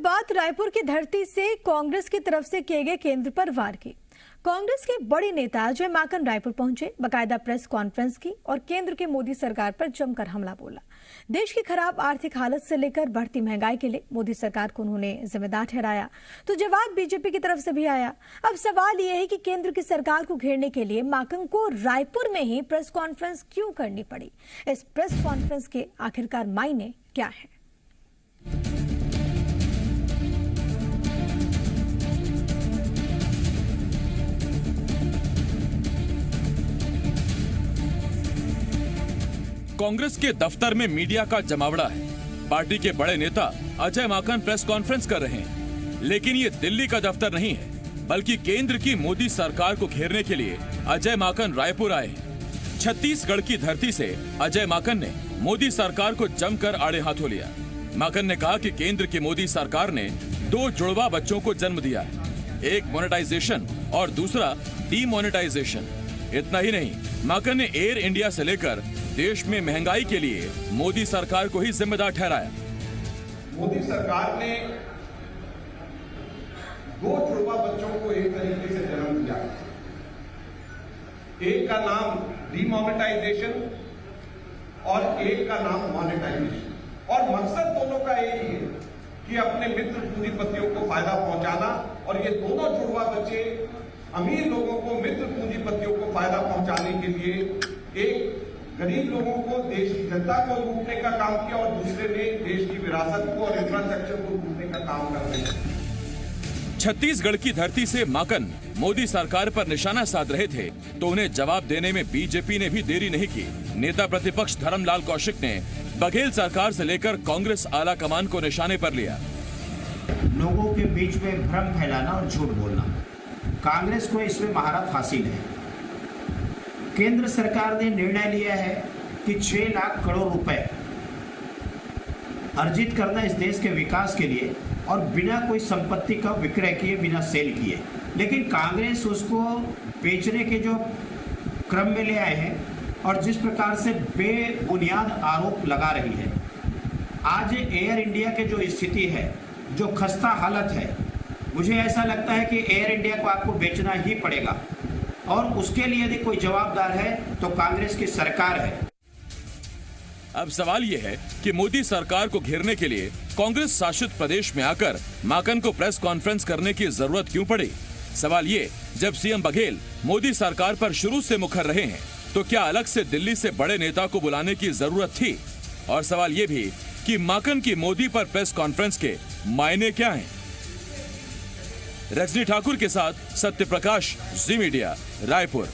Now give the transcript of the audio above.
बात रायपुर की धरती से कांग्रेस की तरफ से किए गए केंद्र पर वार की। कांग्रेस के बड़े नेता अजय माकन रायपुर पहुंचे, बकायदा प्रेस कॉन्फ्रेंस की और केंद्र की मोदी सरकार पर जमकर हमला बोला। देश की खराब आर्थिक हालत से लेकर बढ़ती महंगाई के लिए मोदी सरकार को उन्होंने जिम्मेदार ठहराया, तो जवाब बीजेपी की तरफ से भी आया। अब सवाल यह है कि केंद्र की सरकार को घेरने के लिए माकन को रायपुर में ही प्रेस कॉन्फ्रेंस क्यों करनी पड़ी? इस प्रेस कॉन्फ्रेंस के आखिरकार मायने क्या है? कांग्रेस के दफ्तर में मीडिया का जमावड़ा है। पार्टी के बड़े नेता अजय माकन प्रेस कॉन्फ्रेंस कर रहे हैं, लेकिन ये दिल्ली का दफ्तर नहीं है, बल्कि केंद्र की मोदी सरकार को घेरने के लिए अजय माकन रायपुर आए हैं। छत्तीसगढ़ की धरती से अजय माकन ने मोदी सरकार को जमकर आड़े हाथों लिया। माकन ने कहा कि केंद्र की मोदी सरकार ने 2 जुड़वा बच्चों को जन्म दिया है, एक मोनेटाइजेशन और दूसरा डीमोनेटाइजेशन। इतना ही नहीं, माकन ने एयर इंडिया से लेकर देश में महंगाई के लिए मोदी सरकार को ही जिम्मेदार ठहराया। मोदी सरकार ने 2 जुड़वा बच्चों को एक तरीके से जन्म दिया। एक का नाम डीमोनेटाइजेशन और एक का नाम मोनेटाइजेशन, और मकसद दोनों का एक ही है कि अपने मित्र पूंजीपतियों को फायदा पहुंचाना। और ये दोनों जुड़वा बच्चे अमीर लोगों को, मित्र पूंजीपतियों को फायदा पहुंचाने के लिए एक गरीब लोगों को, देश की जनता को लूटने का काम किया और दूसरे ने देश की विरासत को और इंफ्रास्ट्रक्चर को लूटने का काम कर रहे हैं। छत्तीसगढ़ की धरती से माकन मोदी सरकार पर निशाना साध रहे थे, तो उन्हें जवाब देने में बीजेपी ने भी देरी नहीं की। नेता प्रतिपक्ष धर्मलाल कौशिक ने बघेल सरकार से लेकर कांग्रेस आला कमान को निशाने पर लिया। लोगों के बीच में भ्रम फैलाना और झूठ बोलना, कांग्रेस को इसमें महारत हासिल है। केंद्र सरकार ने निर्णय लिया है कि 6 लाख करोड़ रुपए अर्जित करना इस देश के विकास के लिए, और बिना कोई संपत्ति का विक्रय किए, बिना सेल किए। लेकिन कांग्रेस उसको बेचने के जो क्रम में ले आए हैं और जिस प्रकार से बेबुनियाद आरोप लगा रही है, आज एयर इंडिया के जो स्थिति है, जो खस्ता हालत है, मुझे ऐसा लगता है कि एयर इंडिया को आपको बेचना ही पड़ेगा, और उसके लिए यदि कोई जवाबदार है तो कांग्रेस की सरकार है। अब सवाल यह है कि मोदी सरकार को घेरने के लिए कांग्रेस शासित प्रदेश में आकर माकन को प्रेस कॉन्फ्रेंस करने की जरूरत क्यों पड़ी? सवाल ये, जब सीएम बघेल मोदी सरकार पर शुरू से मुखर रहे हैं, तो क्या अलग से दिल्ली से बड़े नेता को बुलाने की जरूरत थी? और सवाल ये भी कि माकन की मोदी पर प्रेस कॉन्फ्रेंस के मायने क्या हैं? रजनी ठाकुर के साथ सत्य प्रकाश, जी मीडिया, रायपुर।